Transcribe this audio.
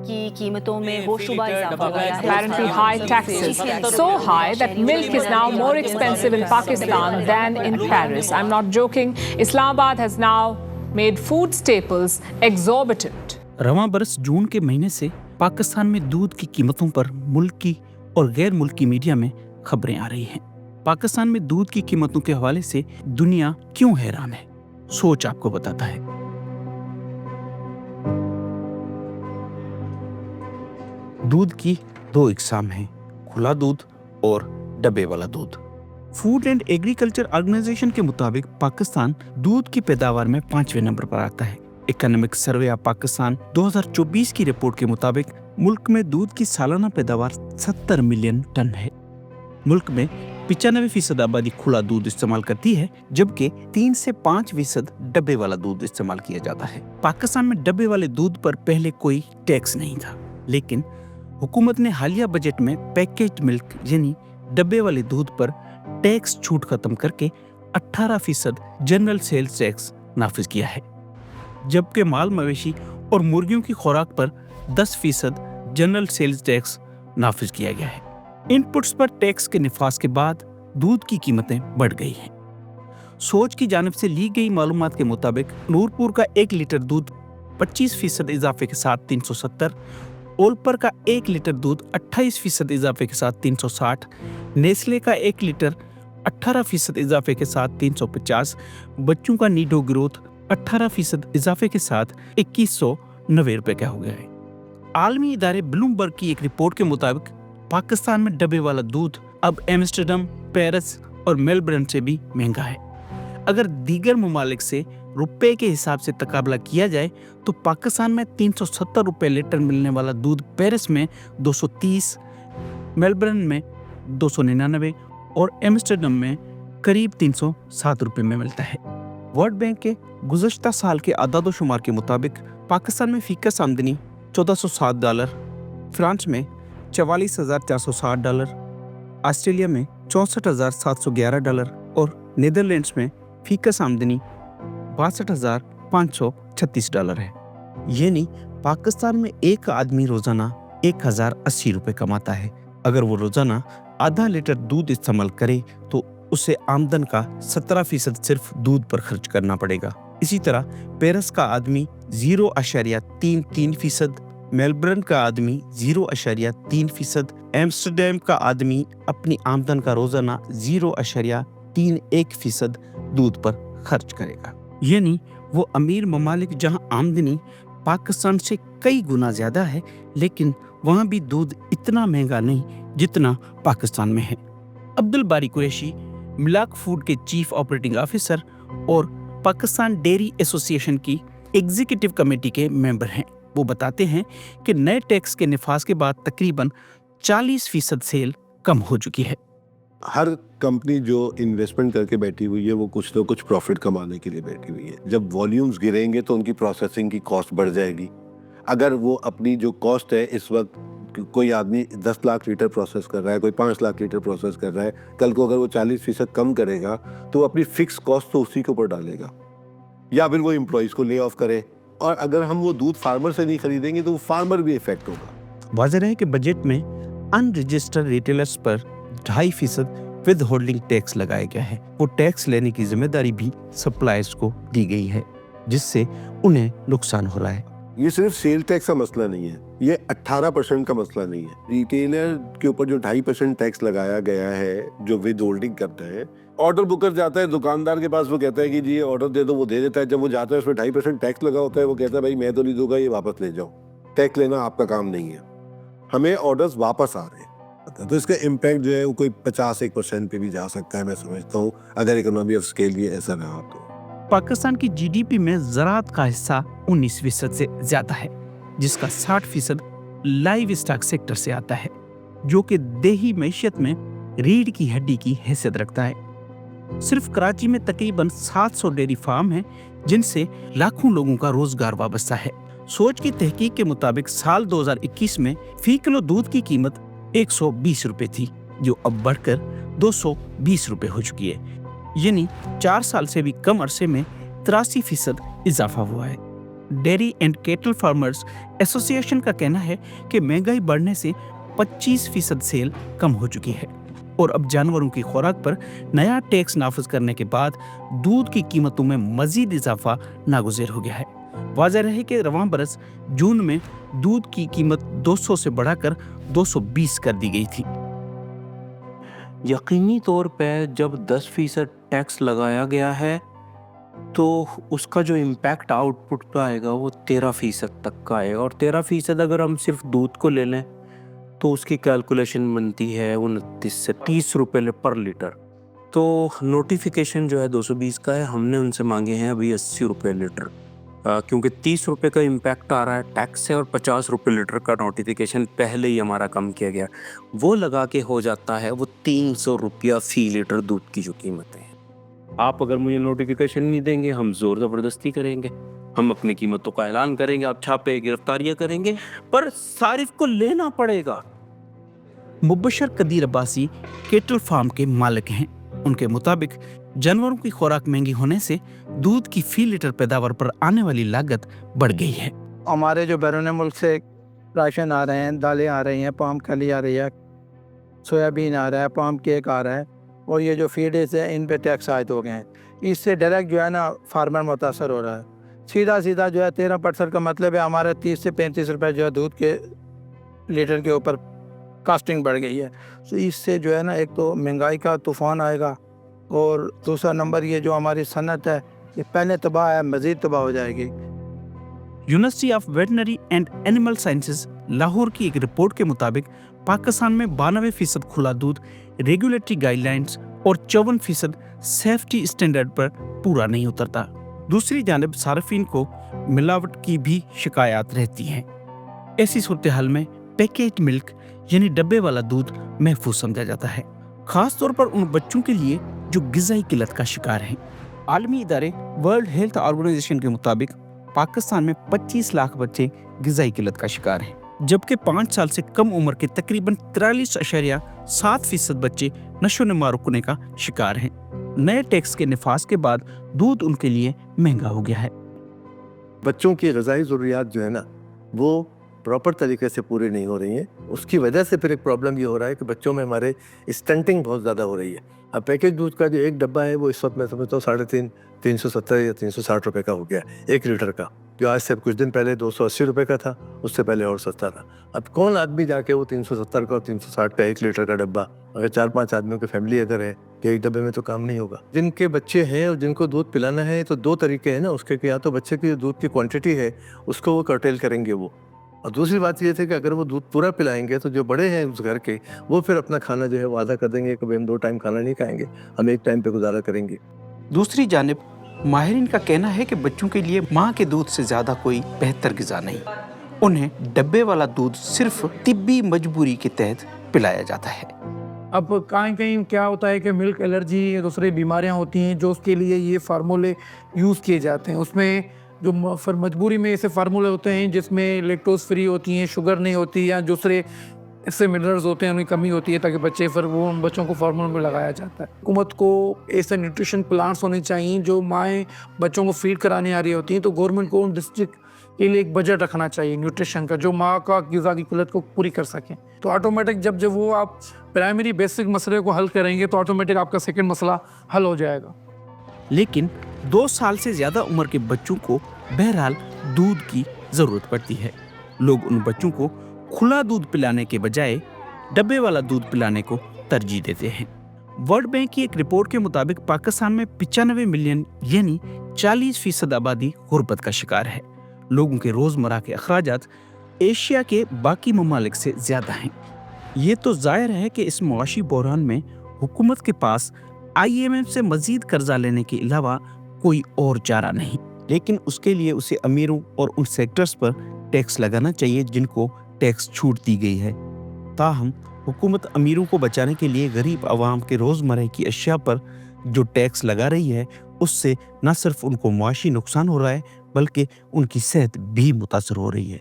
की कीमतों में होशरुबा इजाफा हुआ है। Apparently high taxes, so high that milk is now more expensive in Pakistan than in Paris. I'm not joking. Islamabad has now made food staples exorbitant. रवां बरस जून के महीने से पाकिस्तान में दूध की कीमतों पर मुल्की और गैर मुल्की मीडिया में खबरें आ रही हैं। पाकिस्तान में दूध की कीमतों के हवाले से दुनिया क्यों हैरान है, सोच आपको बताता है। दूध की दो इकसाम हैं, खुला दूध और डब्बे वाला दूध। फूड एंड एग्रीकल्चर ऑर्गेनाइजेशन के मुताबिक पाकिस्तान दूध की पैदावार में 5वें नंबर पर आता है। इकोनॉमिक सर्वे ऑफ पाकिस्तान 2024 की रिपोर्ट के मुताबिक मुल्क में दूध की सालाना पैदावार 70 मिलियन टन है। मुल्क में 95% आबादी खुला दूध इस्तेमाल करती है, जबकि 3 से 5% डब्बे वाला दूध इस्तेमाल किया जाता है। पाकिस्तान में डब्बे वाले दूध पर पहले कोई टैक्स नहीं था, लेकिन हुकूमत ने हालिया बजट में पैकेज्ड मिल्क यानी डब्बे वाले दूध पर टैक्स छूट खत्म करके 18% जनरल सेल्स टैक्स नाफिज किया है, जबकि माल मवेशी और मुर्गियों की खुराक पर 10% जनरल सेल्स टैक्स नाफिज किया गया है। इनपुट्स पर टैक्स के निफाज के बाद दूध की कीमतें बढ़ गई हैं। सोच की जानिब से ली गई मालूमात के मुताबिक नूरपुर का 1 लीटर दूध 25% इजाफे के साथ 370, ओलपर का 1 लीटर दूध 28% इजाफे के साथ 360, नेस्ले का 1 लीटर 18% इजाफे के साथ 350, बच्चों का नीडो ग्रोथ 18% इजाफे के साथ 2190 रुपए का हो गया है। आलमी इदारे ब्लूमबर्ग की एक रिपोर्ट के मुताबिक पाकिस्तान में डब्बे वाला दूध अब एम्स्टर्डम, पेरिस और मेलबर्न से भी महंगा है। अगर दीगर ममालिक से रुपए के हिसाब से तकाबला किया जाए तो पाकिस्तान में 370 रुपए लीटर मिलने वाला दूध पेरिस में 230, मेलबर्न में 299 और एम्स्टर्डम में करीब 307 रुपए में मिलता है। वर्ल्ड बैंक के गुज़श्ता साल के आदाद शुमार के मुताबिक पाकिस्तान में फीकस आमदनी $1407, फ्रांस में $44,460, ऑस्ट्रेलिया में $64,711 और नीदरलैंड्स में फीकस आमदनी $62,536 है। यानी पाकिस्तान में एक आदमी रोजाना 1,080 रुपए कमाता है। अगर वो रोजाना आधा लीटर दूध इस्तेमाल करे तो उसे आमदन का 17% सिर्फ दूध पर खर्च करना पड़ेगा। इसी तरह पेरिस का आदमी 0.33%, मेलबर्न का आदमी 0.3%, एम्स्टर्डम का आदमी अपनी आमदन का रोजाना 0.31% दूध पर खर्च करेगा। यानी वो अमीर ममालिक जहां आमदनी पाकिस्तान से कई गुना ज्यादा है, लेकिन वहां भी दूध इतना महंगा नहीं जितना पाकिस्तान में है। अब्दुल बारी कुरैशी मिलाक फूड के चीफ ऑपरेटिंग ऑफिसर और पाकिस्तान डेयरी एसोसिएशन की एग्जीक्यूटिव कमेटी के मेंबर हैं। वो बताते हैं कि नए टैक्स के निफाज के बाद तकरीबन 40% सेल कम हो चुकी है। हर कंपनी जो इन्वेस्टमेंट करके बैठी हुई है वो कुछ ना कुछ प्रॉफिट कमाने के लिए बैठी हुई है। जब वॉल्यूम्स गिरेंगे तो उनकी प्रोसेसिंग की कॉस्ट बढ़ जाएगी। अगर वो अपनी जो कॉस्ट है, इस वक्त कोई आदमी 10 लाख लीटर प्रोसेस कर रहा है, कोई 5 लाख लीटर प्रोसेस कर रहा है, कल को अगर वो 40% कम करेगा तो अपनी फिक्स कॉस्ट तो उसी के ऊपर डालेगा, या फिर वो एम्प्लॉइज को ले ऑफ करे। और अगर हम वो दूध फार्मर से नहीं खरीदेंगे तो वो फार्मर भी इफेक्ट होगा। वाज़ेह है कि बजट में अनरजिस्टर्ड रिटेलर्स पर 2.5% विद होल्डिंग टैक्स लगाया गया है। वो टैक्स लेने की जिम्मेदारी भी सप्लायर्स को दी गई है, जिससे उन्हें नुकसान हो रहा है। ये सिर्फ सेल टैक्स का मसला नहीं है, ये 18% का मसला नहीं है। रिटेलर के ऊपर जो 2.5% टैक्स लगाया गया है, जो विद होल्डिंग करता है, ऑर्डर बुकर जाता है दुकानदार के पास, वो कहता है कि जी ये ऑर्डर दे दो, वो दे देता है। जब वो जाता है उसमें 2.5% टैक्स लगा होता है, वो कहता है भाई मैं तो नहीं दूंगा, ये वापस ले जाओ। टैक्स लेना आपका काम नहीं है, हमें ऑर्डर्स वापस आ रहे हैं। तो इसका इम्पैक्ट जो है वो कोई 50% पे भी जा सकता है, मैं समझता हूँ, अगर इकोनॉमी ऑफ स्केल ये ऐसा रहा तो। पाकिस्तान की जीडीपी में ज़राअत का हिस्सा 19% से ज्यादा है, जिसका 60% लाइव स्टॉक सेक्टर से आता है, जो कि देही मैशियत में रीढ़ की हड्डी की हैसियत रखता है। सिर्फ कराची में तकरीबन 700 डेयरी फार्म हैं, जिनसे लाखों लोगों का रोजगार वाबस्ता है। सोच की तहकीक के मुताबिक साल 2021 में फी किलो दूध की कीमत 120 रुपए थी, जो अब बढ़कर 220 रुपए हो चुकी है। यानी 4 साल से भी कम अरसे में 83% इजाफा हुआ है। Dairy and kettle farmers association का कहना है कि महंगाई बढ़ने से 25% सेल कम हो चुकी है और अब जानवरों की खुराक पर नया टैक्स नाफिज करने के बाद दूध की कीमतों में मजीद इजाफा नागुज़ेर हो गया है। वाज़ेह रहे कि रवां बरस जून में दूध की कीमत 200 से बढ़ाकर 220 कर दी गई थी। यकीनी तौर पे जब 10% टैक्स लगाया गया है तो उसका जो इम्पैक्ट आउटपुट पे आएगा वो 13% तक का आएगा, और 13% अगर हम सिर्फ दूध को ले लें तो उसकी कैलकुलेशन बनती है 29 से 30 रुपये पर लीटर। तो नोटिफिकेशन जो है 220 का है, हमने उनसे मांगे हैं अभी 80 रुपये लीटर, क्योंकि 30 रुपये का इम्पैक्ट आ रहा है टैक्स से और 50 रुपये लीटर का नोटिफिकेशन पहले ही हमारा कम किया गया, वो लगा के हो जाता है वो 300 रुपया फी लीटर दूध की जो कीमतें हैं। आप अगर मुझे नोटिफिकेशन नहीं देंगे हम ज़ोर ज़बरदस्ती करेंगे, हम अपनी कीमतों का ऐलान करेंगे, आप छापे गिरफ्तारियां करेंगे, पर सारिफ को लेना पड़ेगा। मुबशर कदीर अब्बासी केटल फार्म के मालिक हैं। उनके मुताबिक जानवरों की खुराक महंगी होने से दूध की फी लीटर पैदावार पर आने वाली लागत बढ़ गई है। हमारे जो बैरून मुल्क से राशन आ रहे हैं, दालें आ रही हैं, पाम खली आ रही है, सोयाबीन आ रहा है, पाम केक आ रहा है, और ये जो फीडेज है इन पे टैक्स आयद हो गए हैं। इससे डायरेक्ट जो है ना फार्मर मुतासर हो रहा है। सीधा सीधा जो है 13% का मतलब है हमारे 30 से 35 रुपए जो है दूध के लीटर के ऊपर कास्टिंग बढ़ गई है। तो इससे जो है ना एक तो महंगाई का तूफ़ान आएगा, और दूसरा नंबर ये जो हमारी सनत है ये पहले तबाह है, मज़ीद तबाह हो जाएगी। University of veterinary and animal sciences Lahore की एक रिपोर्ट के मुताबिक पाकिस्तान में 92% खुला दूध रेगुलेटरी गाइडलाइंस और 54% सेफ्टी स्टैंडर्ड पर पूरा नहीं उतरता। दूसरी जानिब सार्फिन को मिलावट की भी शिकायत रहती हैं। ऐसी सूरत हाल में पैकेट मिल्क यानी डब्बे वाला दूध महफूज समझा जाता है, खास तौर पर उन बच्चों के लिए जो गिज़ाई किल्लत का शिकार हैं। आलमी इदारे वर्ल्ड हेल्थ ऑर्गेनाइजेशन के मुताबिक पाकिस्तान में 25 लाख बच्चे गिज़ाई किल्लत का शिकार हैं, जबकि 5 साल से कम उम्र के तकरीबन 43.7% बच्चे नशो नुमा रुकने का शिकार हैं। नए टैक्स के निफाज के बाद दूध उनके लिए महंगा हो गया है। बच्चों की ग़िज़ाई ज़रूरियात जो है ना वो प्रॉपर तरीके से पूरी नहीं हो रही हैं। उसकी वजह से फिर एक प्रॉब्लम ये हो रहा है कि बच्चों में हमारे स्टंटिंग बहुत ज़्यादा हो रही है। अब पैकेज दूध का जो एक डब्बा है वो इस वक्त मैं समझता हूँ 370 या 360 रुपये का हो गया 1 लीटर का, जो आज से कुछ दिन पहले 280 रुपये का था, उससे पहले और सस्ता था। अब कौन आदमी जाके वो 370 का और 360 का 1 लीटर का डब्बा, अगर 4-5 आदमियों की फैमिली अगर है कि एक डब्बे में तो काम नहीं होगा। जिनके बच्चे हैं और जिनको दूध पिलाना है तो 2 तरीके हैं ना उसके, कि या तो बच्चे की दूध की क्वांटिटी है उसको वो कर्टेल करेंगे वो, और दूसरी बात ये थी कि अगर वो दूध पूरा पिलाएंगे तो जो बड़े हैं उस घर के वो फिर अपना खाना जो है वो आधा कर देंगे, कभी हम 2 टाइम खाना नहीं खाएंगे, हम 1 टाइम पे गुजारा करेंगे। दूसरी जानिब माहिरीन का कहना है कि बच्चों के लिए माँ के दूध से ज़्यादा कोई बेहतर ग़िज़ा नहीं। उन्हें डब्बे वाला दूध सिर्फ तिब्बी मजबूरी के तहत पिलाया जाता है। अब कहीं क्या होता है कि मिल्क एलर्जी या दूसरी बीमारियां होती हैं जो उसके लिए ये फार्मूले यूज़ किए जाते हैं। उसमें जो फिर मजबूरी में ऐसे फार्मूले होते हैं जिसमें लैक्टोज फ्री होती हैं, शुगर नहीं होती, या दूसरे इससे मिनरल्स होते हैं उनकी कमी होती है, ताकि बच्चे फिर वो उन बच्चों को फार्मूले में लगाया जाता है। हुकूमत को ऐसे न्यूट्रिशन प्लान्स होने चाहिए जो माएँ बच्चों को फीड कराने आ रही होती हैं, तो गवर्नमेंट को उन डिस्ट्रिक्ट के लिए एक बजट रखना चाहिए न्यूट्रिशन का, जो माँ का ग़िज़ा की किल्लत को पूरी कर सकें। तो ऑटोमेटिक जब वो आप प्राइमरी बेसिक मसले को हल करेंगे तो ऑटोमेटिक आपका सेकेंड मसला हल हो जाएगा। लेकिन 2 साल से ज़्यादा उम्र के बच्चों को बहरहाल दूध की ज़रूरत पड़ती है। लोग उन बच्चों को खुला दूध पिलाने के बजाय डब्बे वाला दूध पिलाने को तरजीह देते हैं। वर्ल्ड बैंक की एक रिपोर्ट के मुताबिक पाकिस्तान में 95 मिलियन यानी 40% आबादी गुर्बत का शिकार है। लोगों के रोज़मर्रा के अखराजात एशिया के बाकी ममालिक से ज़्यादा हैं। ये तो ज़ाहिर है कि इस मुआशी बहरान में हुकूमत के पास IMF से मज़ीद कर्जा लेने के अलावा कोई और चारा नहीं, लेकिन उसके लिए उसे अमीरों और उन सेक्टर्स पर टैक्स लगाना चाहिए जिनको टैक्स छूट दी गई है। ताहम हुकूमत अमीरों को बचाने के लिए गरीब आवाम के रोज़मर्रा की अशिया पर जो टैक्स लगा रही है उससे न सिर्फ उनको मुआशी नुकसान हो रहा है बल्कि उनकी सेहत भी मुतासर हो रही है।